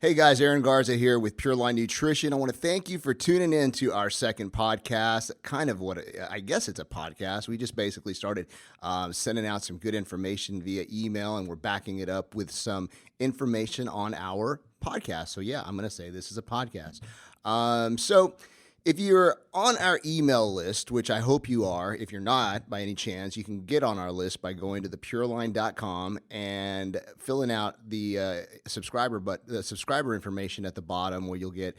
Hey guys, Aaron Garza here with Pure Line Nutrition. I want to thank you for tuning in to our second podcast. Kind of what I guess it's a podcast. We just basically started sending out some good information via email, and we're backing it up with some information on our podcast. So yeah, I'm going to say this is a podcast. So if you're on our email list, which I hope you are, if you're not by any chance, you can get on our list by going to thepureline.com and filling out the subscriber information at the bottom, where you'll get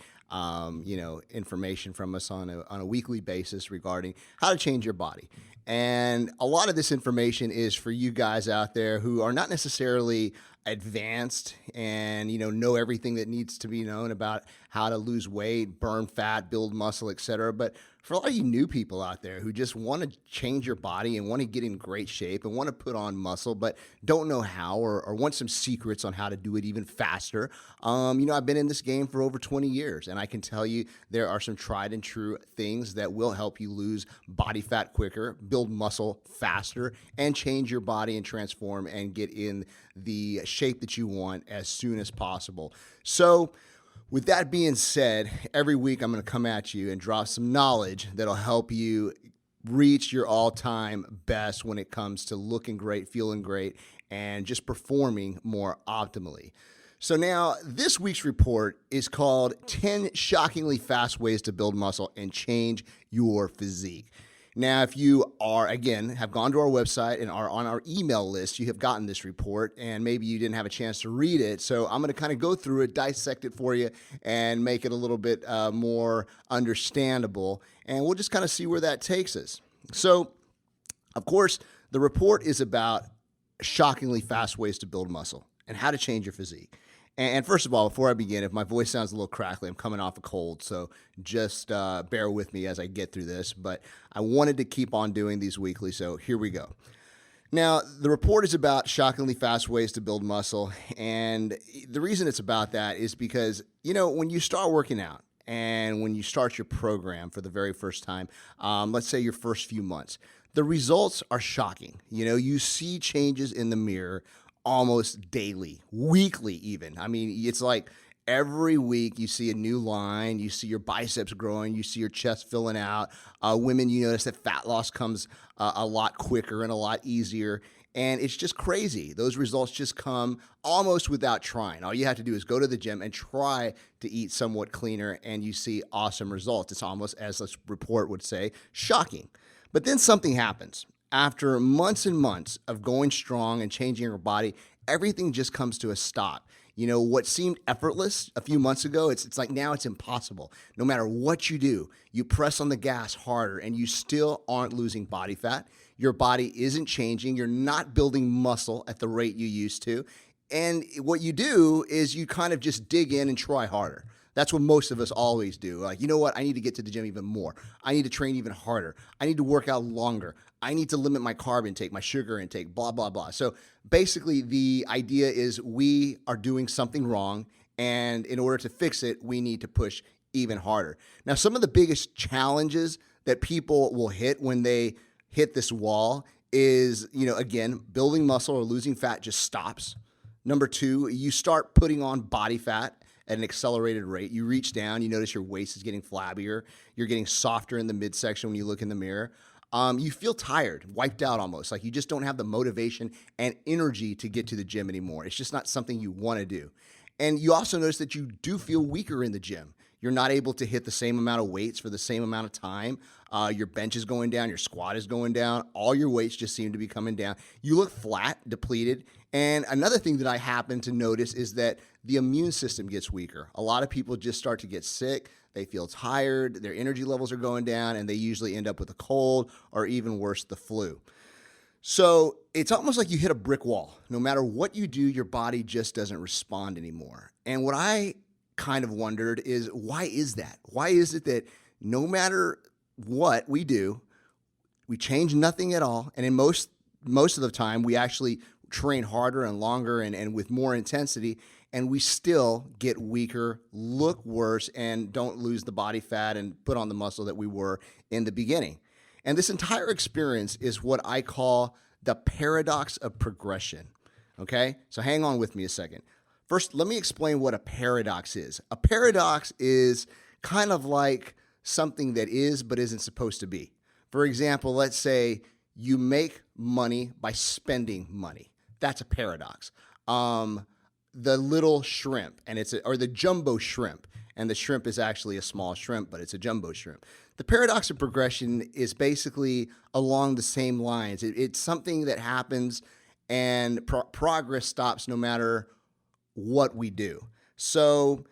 information from us on a weekly basis regarding how to change your body. And a lot of this information is for you guys out there who are not necessarily advanced and know everything that needs to be known about how to lose weight, burn fat, build muscle, etc. But for a lot of you new people out there who just want to change your body and want to get in great shape and want to put on muscle but don't know how, or want some secrets on how to do it even faster, I've been in this game for over 20 years, and I can tell you there are some tried and true things that will help you lose body fat quicker, build muscle faster, and change your body and transform and get in the shape that you want as soon as possible. So with that being said, every week I'm going to come at you and drop some knowledge that'll help you reach your all-time best when it comes to looking great, feeling great, and just performing more optimally. So now, this week's report is called 10 Shockingly Fast Ways to Build Muscle and Change Your Physique. Now, if you have gone to our website and are on our email list, you have gotten this report, and maybe you didn't have a chance to read it. So I'm going to kind of go through it, dissect it for you, and make it a little bit more understandable. And we'll just kind of see where that takes us. So, of course, the report is about shockingly fast ways to build muscle and how to change your physique. And first of all, before I begin, if my voice sounds a little crackly, I'm coming off a cold, so just bear with me as I get through this. But I wanted to keep on doing these weekly, so here we go. Now, the report is about shockingly fast ways to build muscle, and the reason it's about that is because, when you start working out and when you start your program for the very first time, let's say your first few months, the results are shocking. You see changes in the mirror almost daily, weekly even. I mean, it's like every week you see a new line, you see your biceps growing, you see your chest filling out. Women, you notice that fat loss comes a lot quicker and a lot easier. And it's just crazy. Those results just come almost without trying. All you have to do is go to the gym and try to eat somewhat cleaner, and you see awesome results. It's almost, as this report would say, shocking. But then something happens. After months and months of going strong and changing your body, everything just comes to a stop. What seemed effortless a few months ago, it's like now it's impossible. No matter what you do, you press on the gas harder and you still aren't losing body fat. Your body isn't changing. You're not building muscle at the rate you used to. And what you do is you kind of just dig in and try harder. That's what most of us always do. Like, you know what? I need to get to the gym even more. I need to train even harder. I need to work out longer. I need to limit my carb intake, my sugar intake, blah, blah, blah. So basically the idea is we are doing something wrong, and in order to fix it, we need to push even harder. Now, some of the biggest challenges that people will hit when they hit this wall is, again, building muscle or losing fat just stops. Number two, you start putting on body fat at an accelerated rate. You reach down, you notice your waist is getting flabbier. You're getting softer in the midsection when you look in the mirror. You feel tired, wiped out almost, like you just don't have the motivation and energy to get to the gym anymore. It's just not something you want to do. And you also notice that you do feel weaker in the gym. You're not able to hit the same amount of weights for the same amount of time. Your bench is going down, your squat is going down. All your weights just seem to be coming down. You look flat, depleted. And another thing that I happen to notice is that the immune system gets weaker. A lot of people just start to get sick. They feel tired, their energy levels are going down, and they usually end up with a cold or even worse, the flu. So it's almost like you hit a brick wall. No matter what you do, your body just doesn't respond anymore. And what I kind of wondered is, why is that? Why is it that no matter what we do, we change nothing at all, and in most of the time, we actually train harder and longer and with more intensity, and we still get weaker, look worse, and don't lose the body fat and put on the muscle that we were in the beginning. And this entire experience is what I call the paradox of progression. Okay? So hang on with me a second. First, let me explain what a paradox is. A paradox is kind of like something that is but isn't supposed to be. For example, let's say you make money by spending money. That's a paradox. The little shrimp, or the jumbo shrimp, and the shrimp is actually a small shrimp, but it's a jumbo shrimp. The paradox of progression is basically along the same lines. It's something that happens, and progress stops no matter what we do. So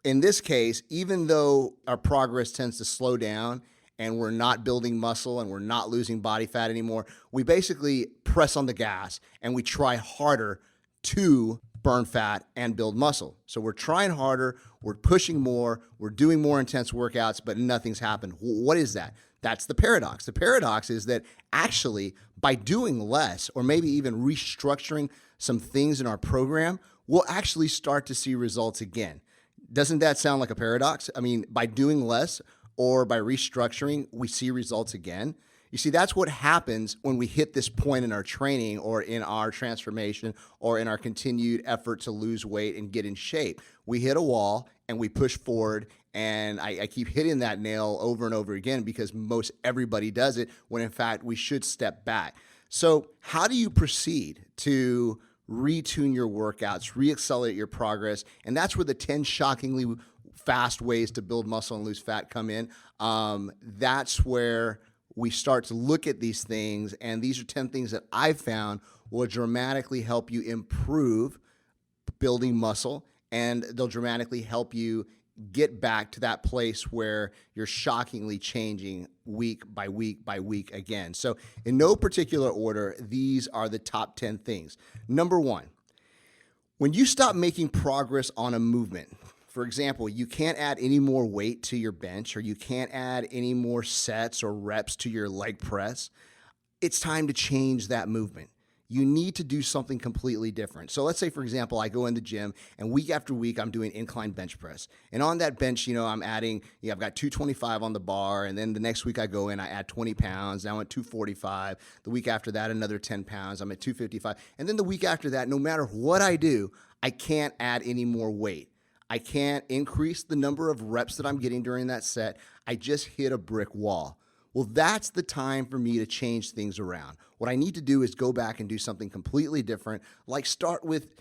in this case, even though our progress tends to slow down and we're not building muscle and we're not losing body fat anymore, we basically press on the gas and we try harder to burn fat and build muscle. So we're trying harder, we're pushing more, we're doing more intense workouts, but nothing's happened. What is that? That's the paradox. The paradox is that actually by doing less, or maybe even restructuring some things in our program, we'll actually start to see results again. Doesn't that sound like a paradox? I mean, by doing less or by restructuring, we see results again. You see, that's what happens when we hit this point in our training or in our transformation or in our continued effort to lose weight and get in shape. We hit a wall and we push forward, and I keep hitting that nail over and over again because most everybody does it, when in fact we should step back. So how do you proceed to retune your workouts, reaccelerate your progress? And that's where the 10 shockingly fast ways to build muscle and lose fat come in. That's where we start to look at these things, and these are 10 things that I've found will dramatically help you improve building muscle, and they'll dramatically help you get back to that place where you're shockingly changing week by week by week again. So in no particular order, these are the top 10 things. Number one, when you stop making progress on a movement, for example, you can't add any more weight to your bench, or you can't add any more sets or reps to your leg press, it's time to change that movement. You need to do something completely different. So let's say, for example, I go in the gym and week after week, I'm doing incline bench press. And on that bench, I'm adding, I've got 225 on the bar. And then the next week I go in, I add 20 pounds. Now I'm at 245. The week after that, another 10 pounds. I'm at 255. And then the week after that, no matter what I do, I can't add any more weight. I can't increase the number of reps that I'm getting during that set. I just hit a brick wall. Well, that's the time for me to change things around. What I need to do is go back and do something completely different, like start with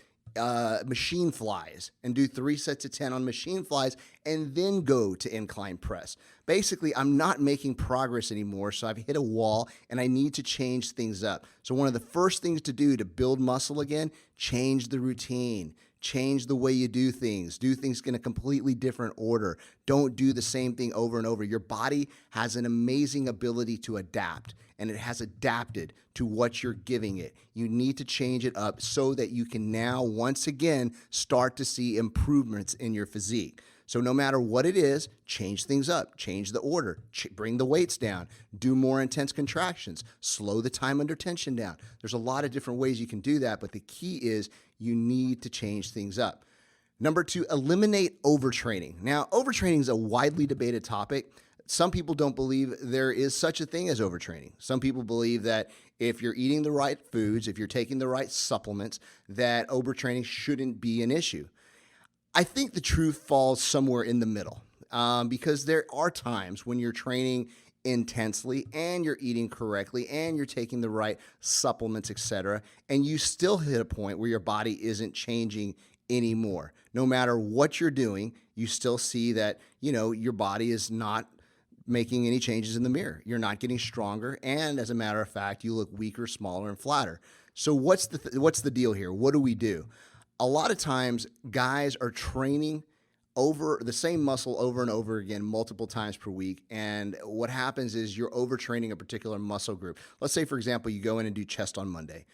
machine flies and do 3 sets of 10 on machine flies and then go to incline press. Basically, I'm not making progress anymore, so I've hit a wall and I need to change things up. So one of the first things to do to build muscle again, change the routine. Change the way you do things in a completely different order. Don't do the same thing over and over. Your body has an amazing ability to adapt, and it has adapted to what you're giving it. You need to change it up so that you can now, once again, start to see improvements in your physique. So no matter what it is, change things up, change the order, bring the weights down, do more intense contractions, slow the time under tension down. There's a lot of different ways you can do that, but the key is you need to change things up. Number 2, eliminate overtraining. Now, overtraining is a widely debated topic. Some people don't believe there is such a thing as overtraining. Some people believe that if you're eating the right foods, if you're taking the right supplements, that overtraining shouldn't be an issue. I think the truth falls somewhere in the middle, because there are times when you're training intensely and you're eating correctly and you're taking the right supplements, etc., and you still hit a point where your body isn't changing anymore. No matter what you're doing, you still see that, your body is not making any changes in the mirror. You're not getting stronger, and as a matter of fact, you look weaker, smaller, and flatter. So what's the deal here? What do we do? A lot of times, guys are training over the same muscle over and over again multiple times per week, and what happens is you're overtraining a particular muscle group. Let's say, for example, you go in and do chest on Monday.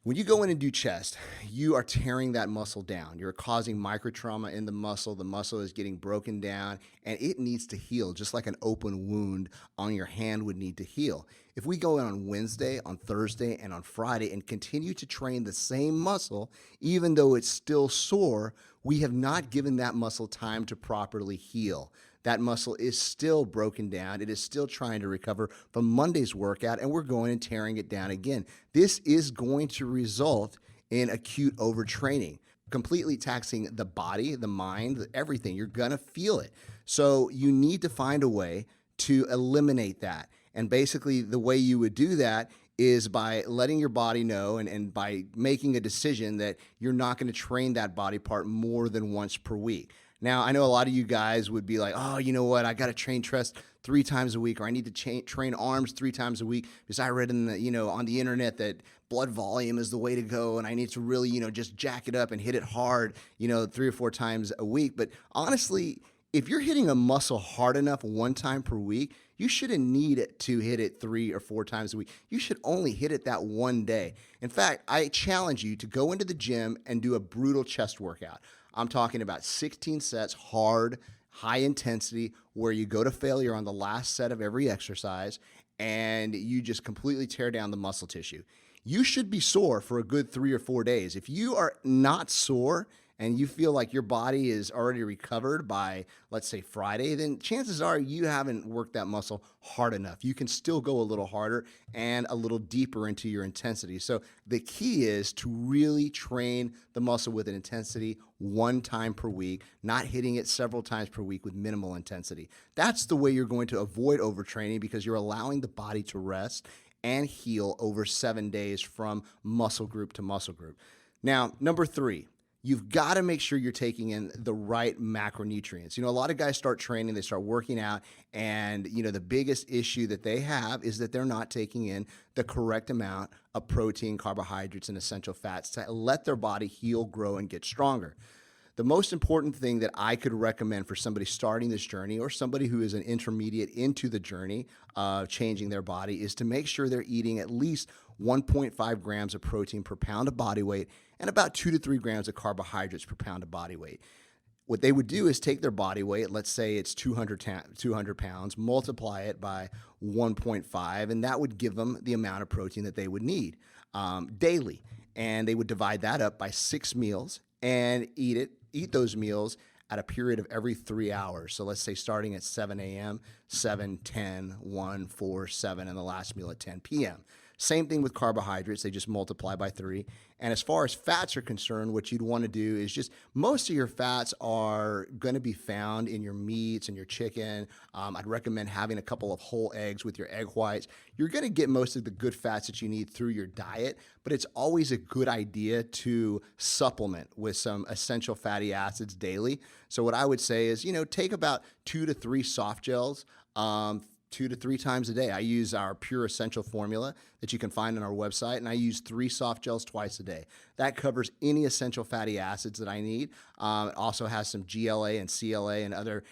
When you go in and do chest, you are tearing that muscle down. You're causing microtrauma in the muscle. The muscle is getting broken down, and it needs to heal, just like an open wound on your hand would need to heal. If we go in on Wednesday, on Thursday, and on Friday and continue to train the same muscle, even though it's still sore, we have not given that muscle time to properly heal. That muscle is still broken down. It is still trying to recover from Monday's workout, and we're going and tearing it down again. This is going to result in acute overtraining. completely taxing the body, the mind, everything. You're going to feel it. So you need to find a way to eliminate that. And basically, the way you would do that is by letting your body know and by making a decision that you're not going to train that body part more than once per week. Now, I know a lot of you guys would be like, oh, you know what? I got to train chest 3 times a week, or I need to train arms 3 times a week because I read in the, on the internet that blood volume is the way to go. And I need to really, just jack it up and hit it hard, 3 or 4 times a week. But honestly, if you're hitting a muscle hard enough 1 time per week, you shouldn't need it to hit it 3 or 4 times a week. You should only hit it that one day. In fact, I challenge you to go into the gym and do a brutal chest workout. I'm talking about 16 sets, hard, high intensity, where you go to failure on the last set of every exercise and you just completely tear down the muscle tissue. You should be sore for a good 3 or 4 days. If you are not sore and you feel like your body is already recovered by, let's say, Friday, then chances are you haven't worked that muscle hard enough. You can still go a little harder and a little deeper into your intensity. So the key is to really train the muscle with an intensity 1 time per week, not hitting it several times per week with minimal intensity. That's the way you're going to avoid overtraining, because you're allowing the body to rest and heal over 7 days from muscle group to muscle group. Now, number 3. You've got to make sure you're taking in the right macronutrients. A lot of guys start training, they start working out, and, the biggest issue that they have is that they're not taking in the correct amount of protein, carbohydrates, and essential fats to let their body heal, grow, and get stronger. The most important thing that I could recommend for somebody starting this journey, or somebody who is an intermediate into the journey of changing their body, is to make sure they're eating at least 1.5 grams of protein per pound of body weight and about 2 to 3 grams of carbohydrates per pound of body weight. What they would do is take their body weight, let's say it's 200 pounds, multiply it by 1.5, and that would give them the amount of protein that they would need daily. And they would divide that up by 6 meals and eat those meals at a period of every 3 hours. So let's say starting at 7 a.m., 7, 10, 1, 4, 7, and the last meal at 10 p.m. Same thing with carbohydrates. They just multiply by 3. And as far as fats are concerned, what you'd want to do is just, most of your fats are going to be found in your meats and your chicken. I'd recommend having a couple of whole eggs with your egg whites. You're going to get most of the good fats that you need through your diet, but it's always a good idea to supplement with some essential fatty acids daily. So what I would say is, take about 2 to 3 soft gels 2 to 3 times a day. I use our Pure Essential formula that you can find on our website, and I use 3 soft gels twice a day. That covers any essential fatty acids that I need. It also has some GLA and CLA and other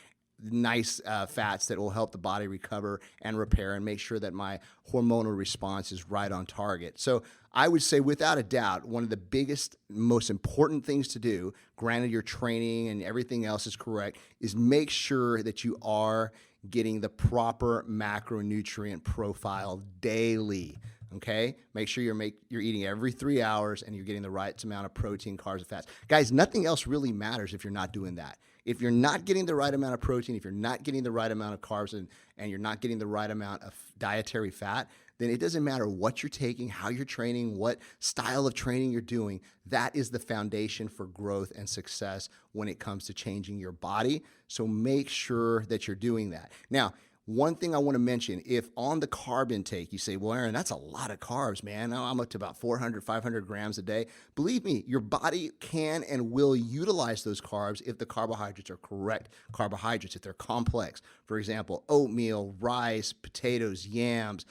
nice fats that will help the body recover and repair and make sure that my hormonal response is right on target. So I would say, without a doubt, one of the biggest, most important things to do, granted your training and everything else is correct, is make sure that you are getting the proper macronutrient profile daily. Okay, make sure you're eating every 3 hours and you're getting the right amount of protein, carbs, and fats. Guys, nothing else really matters if you're not doing that. If you're not getting the right amount of protein, if you're not getting the right amount of carbs, and you're not getting the right amount of dietary fat, then it doesn't matter what you're taking, how you're training, what style of training you're doing. That is the foundation for growth and success when it comes to changing your body. So make sure that you're doing that. Now, one thing I want to mention, if on the carb intake you say, well, Aaron, that's a lot of carbs, man. I'm up to about 400, 500 grams a day. Believe me, your body can and will utilize those carbs if the carbohydrates are correct carbohydrates, if they're complex. For example, oatmeal, rice, potatoes, yams,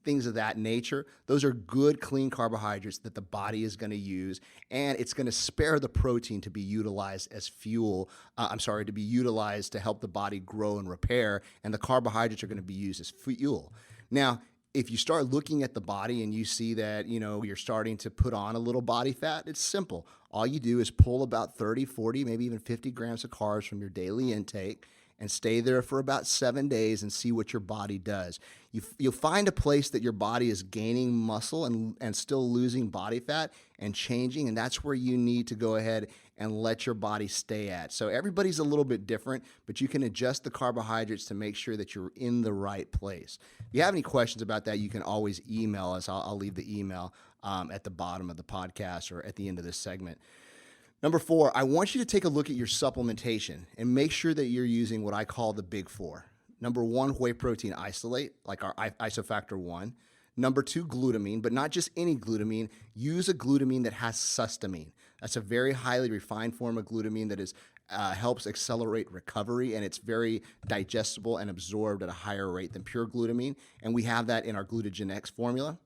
things of that nature. Those are good, clean carbohydrates that the body is going to use, and it's going to spare the protein to be utilized as fuel. To be utilized to help the body grow and repair, and the carbohydrates are going to be used as fuel. Now, if you start looking at the body and you see that, you're starting to put on a little body fat, it's simple. All you do is pull about 30, 40, maybe even 50 grams of carbs from your daily intake and stay there for about 7 days and see what your body does. You'll find a place that your body is gaining muscle and still losing body fat and changing, and that's where you need to go ahead and let your body stay at. So everybody's a little bit different, but you can adjust the carbohydrates to make sure that you're in the right place. If you have any questions about that, you can always email us. I'll leave the email at the bottom of the podcast or at the end of this segment. Number 4, I want you to take a look at your supplementation and make sure that you're using what I call the big 4. Number 1, whey protein isolate, like our isofactor 1. Number 2, glutamine, but not just any glutamine. Use a glutamine that has sustamine. That's a very highly refined form of glutamine that helps accelerate recovery, and it's very digestible and absorbed at a higher rate than pure glutamine. And we have that in our Glutagen X formula.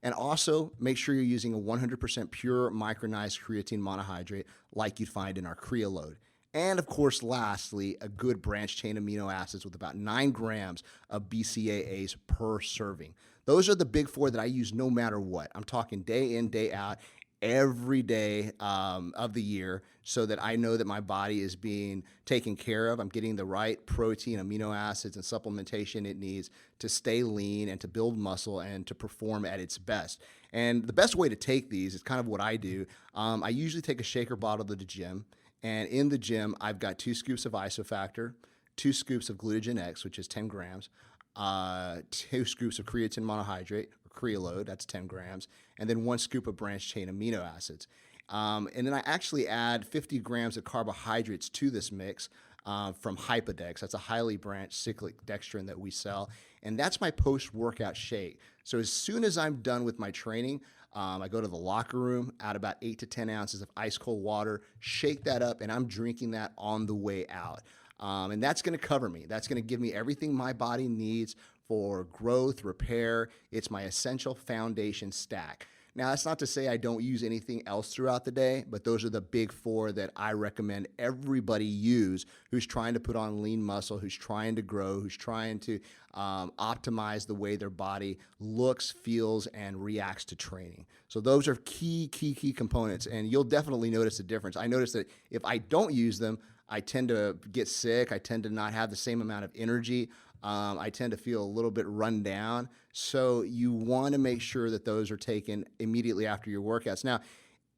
And also make sure you're using a 100% pure micronized creatine monohydrate like you'd find in our Creaload. And of course, lastly, a good branched chain amino acids with about 9 grams of BCAAs per serving. Those are the big 4 that I use no matter what. I'm talking day in, day out, every day of the year, so that I know that my body is being taken care of. I'm getting the right protein, amino acids, and supplementation it needs to stay lean and to build muscle and to perform at its best. And the best way to take these is kind of what I do. I usually take a shaker bottle to the gym, and in the gym, I've got 2 scoops of isofactor, 2 scoops of Glutagen X, which is 10 grams, 2 scoops of creatine monohydrate, or Creaload, that's 10 grams, and then 1 scoop of branched chain amino acids. And then I actually add 50 grams of carbohydrates to this mix from Hypodex. That's a highly branched cyclic dextrin that we sell. And that's my post-workout shake. So as soon as I'm done with my training, I go to the locker room, add about 8 to 10 ounces of ice cold water, shake that up, and I'm drinking that on the way out. And that's going to cover me. That's going to give me everything my body needs for growth, repair. It's my essential foundation stack. Now, that's not to say I don't use anything else throughout the day, but those are the big 4 that I recommend everybody use who's trying to put on lean muscle, who's trying to grow, who's trying to optimize the way their body looks, feels, and reacts to training. So those are key components, and you'll definitely notice a difference. I notice that if I don't use them, I tend to get sick. I tend to not have the same amount of energy. I tend to feel a little bit run down. So you want to make sure that those are taken immediately after your workouts. Now,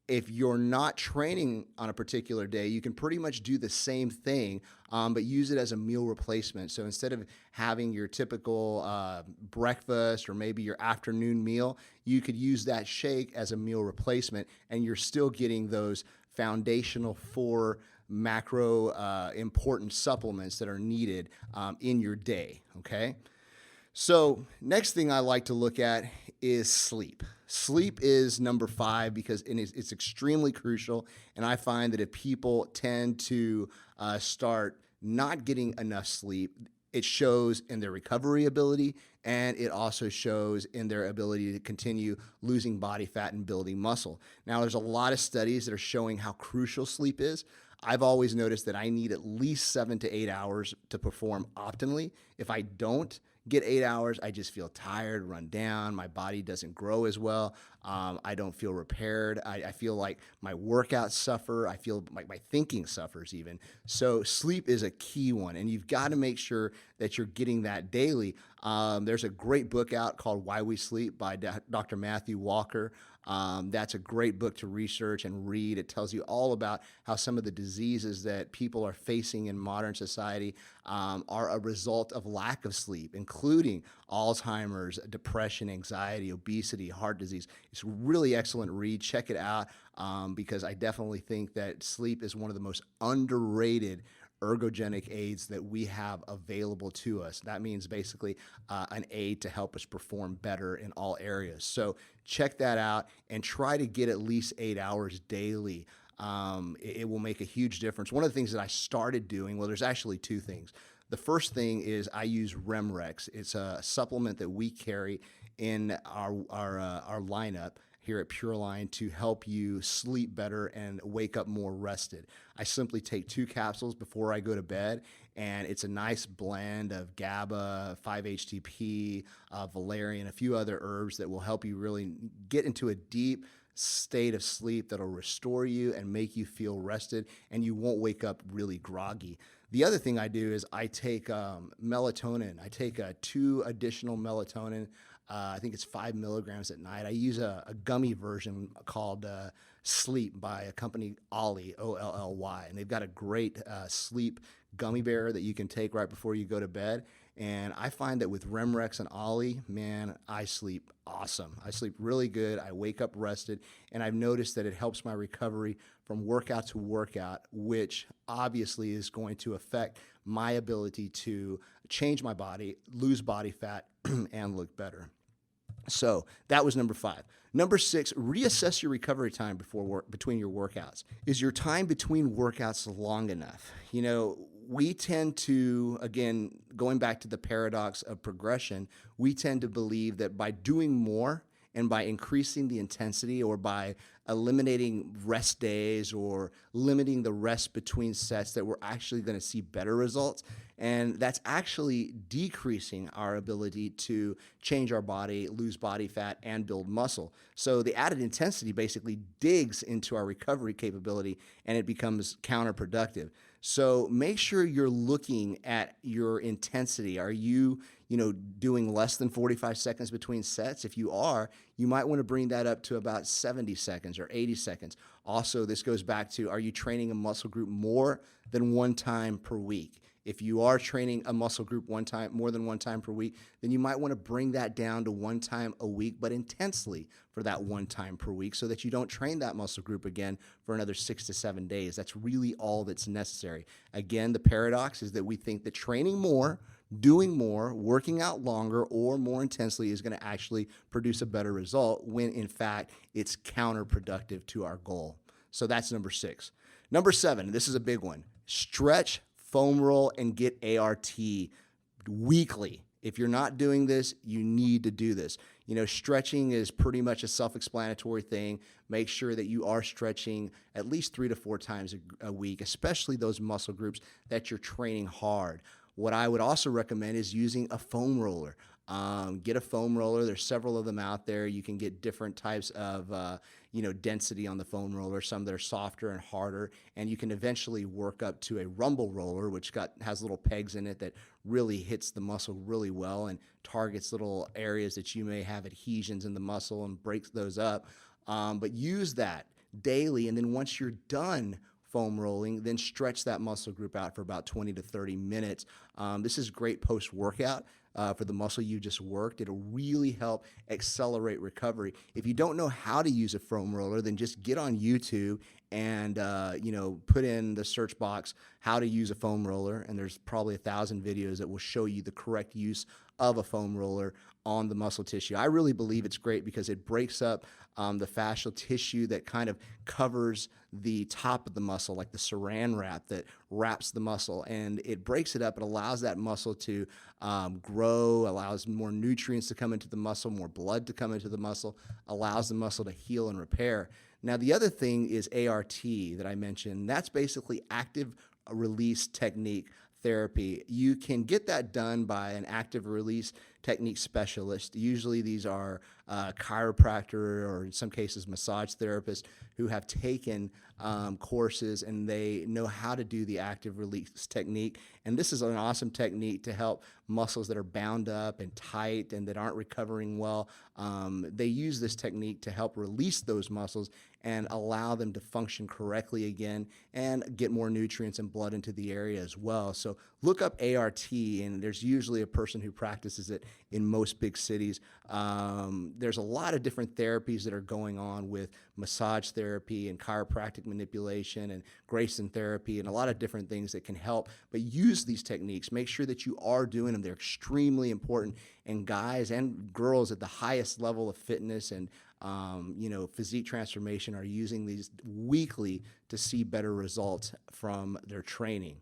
if you're not training on a particular day, you can pretty much do the same thing, but use it as a meal replacement. So instead of having your typical breakfast or maybe your afternoon meal, you could use that shake as a meal replacement, and you're still getting those foundational 4 macro important supplements that are needed in your day, okay? So next thing I like to look at is sleep. Sleep is number 5 because it's extremely crucial, and I find that if people tend to start not getting enough sleep, it shows in their recovery ability, and it also shows in their ability to continue losing body fat and building muscle. Now, there's a lot of studies that are showing how crucial sleep is. I've always noticed that I need at least 7 to 8 hours to perform optimally. If I don't get 8 hours, I just feel tired, run down. My body doesn't grow as well. I don't feel repaired. I feel like my workouts suffer. I feel like my thinking suffers even. So sleep is a key one, and you've got to make sure that you're getting that daily. There's a great book out called Why We Sleep by Dr. Matthew Walker. That's a great book to research and read. It tells you all about how some of the diseases that people are facing in modern society are a result of lack of sleep, including Alzheimer's, depression, anxiety, obesity, heart disease. It's a really excellent read. Check it out because I definitely think that sleep is one of the most underrated ergogenic aids that we have available to us. That means basically an aid to help us perform better in all areas. So check that out and try to get at least 8 hours daily. It will make a huge difference. One of the things that I started doing, well, there's actually 2 things. The first thing is I use REMREX. It's a supplement that we carry in our lineup here at Pureline to help you sleep better and wake up more rested. I simply take 2 capsules before I go to bed, and it's a nice blend of GABA, 5-HTP, valerian, a few other herbs that will help you really get into a deep state of sleep that'll restore you and make you feel rested, and you won't wake up really groggy. The other thing I do is I take melatonin. I take 2 additional melatonin. I think it's 5 milligrams at night. I use a gummy version called Sleep by a company, Olly, Olly, and they've got a great sleep gummy bear that you can take right before you go to bed. And I find that with REMREX and Ollie, man, I sleep awesome. I sleep really good. I wake up rested, and I've noticed that it helps my recovery from workout to workout, which obviously is going to affect my ability to change my body, lose body fat, and look better. So that was number 5. Number 6, reassess your recovery time between your workouts. Is your time between workouts long enough? We tend to, again, going back to the paradox of progression, we tend to believe that by doing more and by increasing the intensity or by eliminating rest days or limiting the rest between sets that we're actually going to see better results. And that's actually decreasing our ability to change our body, lose body fat, and build muscle. So the added intensity basically digs into our recovery capability and it becomes counterproductive. So make sure you're looking at your intensity. Are you, doing less than 45 seconds between sets? If you are, you might want to bring that up to about 70 seconds or 80 seconds. Also, this goes back to, are you training a muscle group more than one time per week? If you are training a muscle group more than one time per week, then you might want to bring that down to one time a week, but intensely for that one time per week so that you don't train that muscle group again for another 6 to 7 days. That's really all that's necessary. Again, the paradox is that we think that training more, doing more, working out longer, or more intensely is going to actually produce a better result when in fact it's counterproductive to our goal. So that's number 6. Number 7, this is a big one. Stretch, foam roll, and get ART weekly. If you're not doing this, you need to do this. Stretching is pretty much a self-explanatory thing. Make sure that you are stretching at least 3 to 4 times a week, especially those muscle groups that you're training hard. What I would also recommend is using a foam roller. Get a foam roller. There's several of them out there. You can get different types of density on the foam roller, some that are softer and harder, and you can eventually work up to a rumble roller, which has little pegs in it that really hits the muscle really well and targets little areas that you may have adhesions in the muscle and breaks those up. But use that daily, and then once you're done foam rolling, then stretch that muscle group out for about 20 to 30 minutes. This is great post-workout. For the muscle you just worked. It'll really help accelerate recovery. If you don't know how to use a foam roller, then just get on YouTube and put in the search box how to use a foam roller, and there's probably 1,000 videos that will show you the correct use of a foam roller on the muscle tissue. I really believe it's great because it breaks up the fascial tissue that kind of covers the top of the muscle, like the saran wrap that wraps the muscle, and it breaks it up. It allows that muscle to grow, allows more nutrients to come into the muscle, more blood to come into the muscle, allows the muscle to heal and repair. Now, the other thing is ART that I mentioned. That's basically active release technique therapy. You can get that done by an active release technique specialist. Usually these are chiropractor or in some cases massage therapists who have taken courses and they know how to do the active release technique. And this is an awesome technique to help muscles that are bound up and tight and that aren't recovering well. They use this technique to help release those muscles and allow them to function correctly again and get more nutrients and blood into the area as well. So look up ART, and there's usually a person who practices it in most big cities. There's a lot of different therapies that are going on with massage therapy and chiropractic manipulation and Grayson therapy and a lot of different things that can help. But use these techniques. Make sure that you are doing them. They're extremely important. And guys and girls at the highest level of fitness and physique transformation are using these weekly to see better results from their training.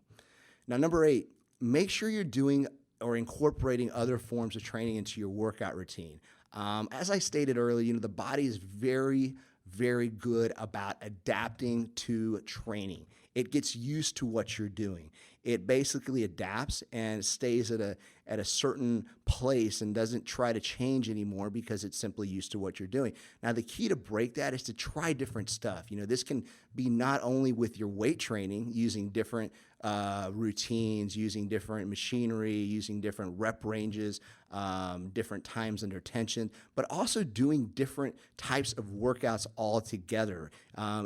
Now, number 8, make sure you're doing or incorporating other forms of training into your workout routine. As I stated earlier, the body is very, very good about adapting to training. It gets used to what you're doing. It basically adapts and stays at a certain place and doesn't try to change anymore because it's simply used to what you're doing. Now, the key to break that is to try different stuff. This can be not only with your weight training, using different routines, using different machinery, using different rep ranges, different times under tension, but also doing different types of workouts all together,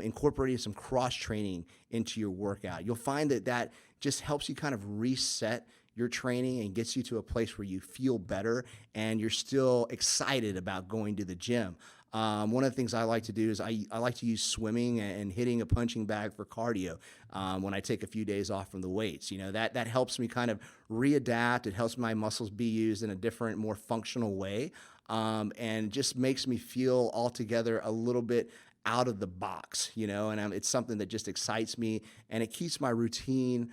incorporating some cross training into your workout. You'll find that just helps you kind of reset your training and gets you to a place where you feel better and you're still excited about going to the gym. One of the things I like to do is I like to use swimming and hitting a punching bag for cardio when I take a few days off from the weights. That helps me kind of readapt. It helps my muscles be used in a different, more functional way, and just makes me feel altogether a little bit out of the box, and it's something that just excites me, and it keeps my routine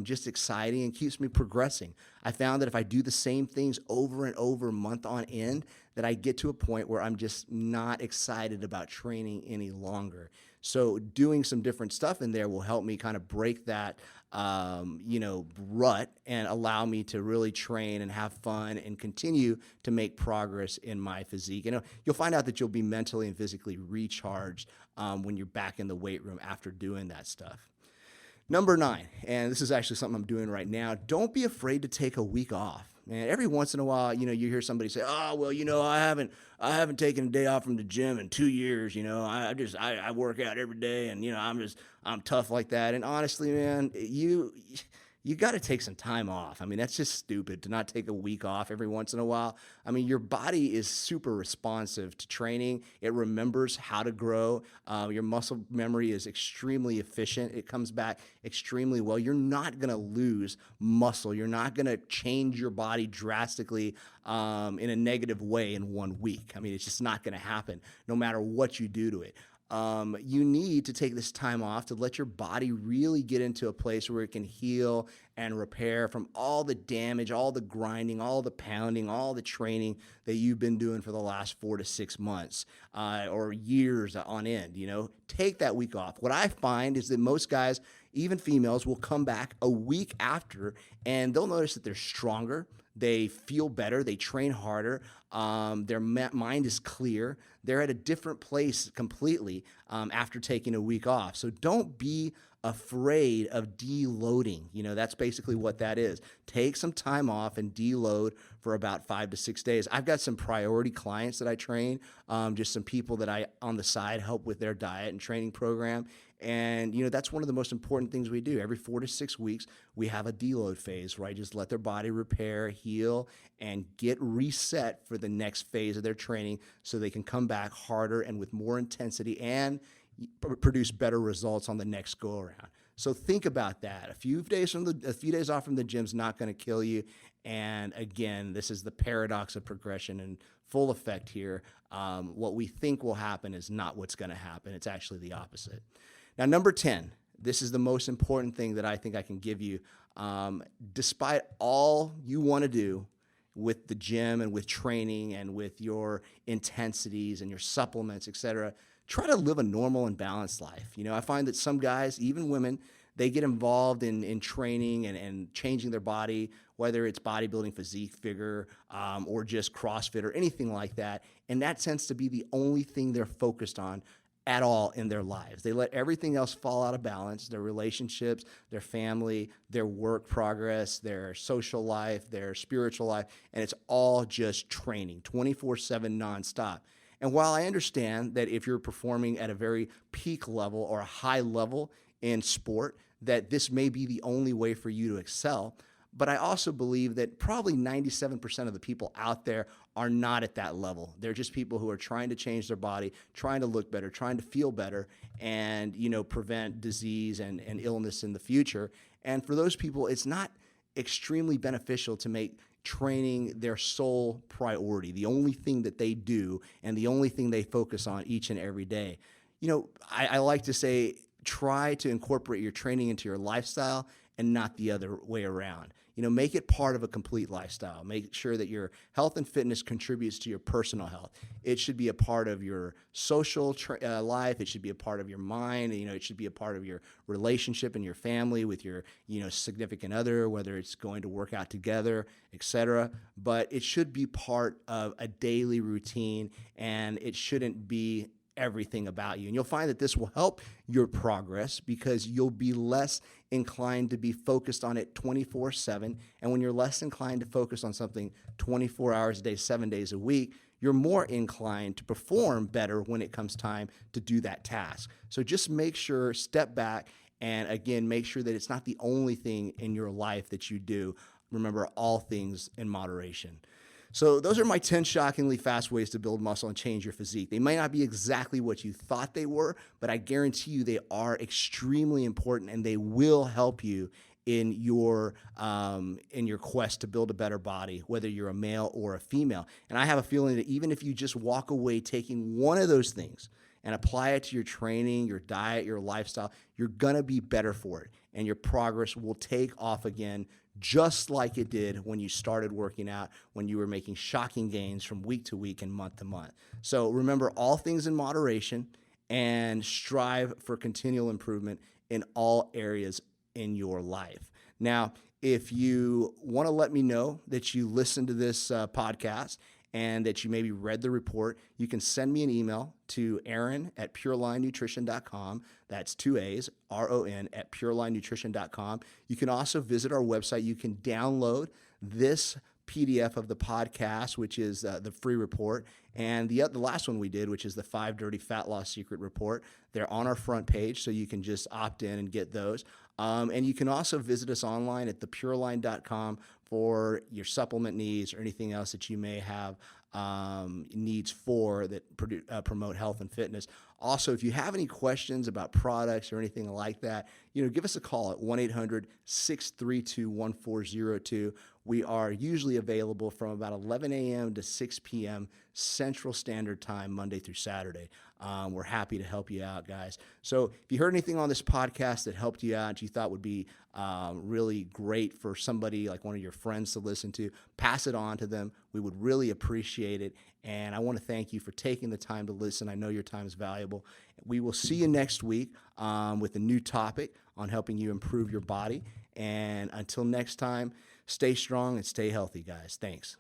just exciting and keeps me progressing. I found that if I do the same things over and over, month on end, that I get to a point where I'm just not excited about training any longer. So doing some different stuff in there will help me kind of break that, rut and allow me to really train and have fun and continue to make progress in my physique. You'll find out that you'll be mentally and physically recharged when you're back in the weight room after doing that stuff. Number 9, and this is actually something I'm doing right now, don't be afraid to take a week off. Man, every once in a while, you hear somebody say, "Oh, well, I haven't taken a day off from the gym in 2 years. I work out every day, and I'm tough like that." And honestly, man, you got to take some time off. I mean, that's just stupid to not take a week off every once in a while. I mean, your body is super responsive to training. It remembers how to grow. Your muscle memory is extremely efficient. It comes back extremely well. You're not going to lose muscle. You're not going to change your body drastically in a negative way in 1 week. I mean, it's just not going to happen no matter what you do to it. You need to take this time off to let your body really get into a place where it can heal and repair from all the damage, all the grinding, all the pounding, all the training that you've been doing for the last 4 to 6 months or years on end. Take that week off. What I find is that most guys, even females, will come back a week after and they'll notice that they're stronger. They feel better. They train harder. Their mind is clear. They're at a different place completely after taking a week off. So don't be afraid of deloading. That's basically what that is. Take some time off and deload for about 5 to 6 days. I've got some priority clients that I train, just some people that I, on the side, help with their diet and training program. And, that's one of the most important things we do. Every 4 to 6 weeks, we have a deload phase where I just let their body repair, heal, and get reset for the next phase of their training so they can come back harder and with more intensity and produce better results on the next go around. So think about that. A few days off from the gym's not going to kill you. And again, this is the paradox of progression in full effect here. What we think will happen is not what's going to happen. It's actually the opposite. Now, number 10, this is the most important thing that I think I can give you. Despite all you want to do with the gym and with training and with your intensities and your supplements, etc., try to live a normal and balanced life. I find that some guys, even women, they get involved in training and changing their body, whether it's bodybuilding, physique, figure, or just CrossFit or anything like that. And that tends to be the only thing they're focused on at all in their lives. They let everything else fall out of balance, their relationships, their family, their work progress, their social life, their spiritual life, and it's all just training 24/7 nonstop. And while I understand that if you're performing at a very peak level or a high level in sport, that this may be the only way for you to excel, but I also believe that probably 97% of the people out there are not at that level. They're just people who are trying to change their body, trying to look better, trying to feel better, and prevent disease and illness in the future. And for those people, it's not extremely beneficial to make training their sole priority, the only thing that they do and the only thing they focus on each and every day. I like to say, try to incorporate your training into your lifestyle and not the other way around. Make it part of a complete lifestyle. Make sure that your health and fitness contributes to your personal health. It should be a part of your social life. It should be a part of your mind. It should be a part of your relationship and your family with your, significant other, whether it's going to work out together, etc. But it should be part of a daily routine, and it shouldn't be everything about you. And you'll find that this will help your progress because you'll be less inclined to be focused on it 24/7. And when you're less inclined to focus on something 24 hours a day, 7 days a week, you're more inclined to perform better when it comes time to do that task. So just make sure, step back, and again, make sure that it's not the only thing in your life that you do. remember, all things in moderation. So those are my 10 shockingly fast ways to build muscle and change your physique. They might not be exactly what you thought they were, but I guarantee you they are extremely important, and they will help you in your quest to build a better body, whether you're a male or a female. And I have a feeling that even if you just walk away taking one of those things and apply it to your training, your diet, your lifestyle, you're gonna be better for it, and your progress will take off again, just like it did when you started working out, when you were making shocking gains from week to week and month to month. So remember, all things in moderation, and strive for continual improvement in all areas in your life. Now, if you want to let me know that you listened to this podcast and that you maybe read the report, you can send me an email to aaron@purelinenutrition.com. That's 2 A's, RON, at purelinenutrition.com. You can also visit our website. You can download this PDF of the podcast, which is the free report, and the last one we did, which is the 5 Dirty Fat Loss Secret Report. They're on our front page, so you can just opt in and get those. And you can also visit us online at thepureline.com for your supplement needs or anything else that you may have needs for that promote health and fitness. Also, if you have any questions about products or anything like that, give us a call at 1-800-632-1402. We are usually available from about 11 a.m. to 6 p.m. Central Standard Time, Monday through Saturday. We're happy to help you out, guys. So if you heard anything on this podcast that helped you out, you thought would be really great for somebody like one of your friends to listen to, pass it on to them. We would really appreciate it. And I want to thank you for taking the time to listen. I know your time is valuable. We will see you next week with a new topic on helping you improve your body. And until next time, stay strong and stay healthy, guys. Thanks.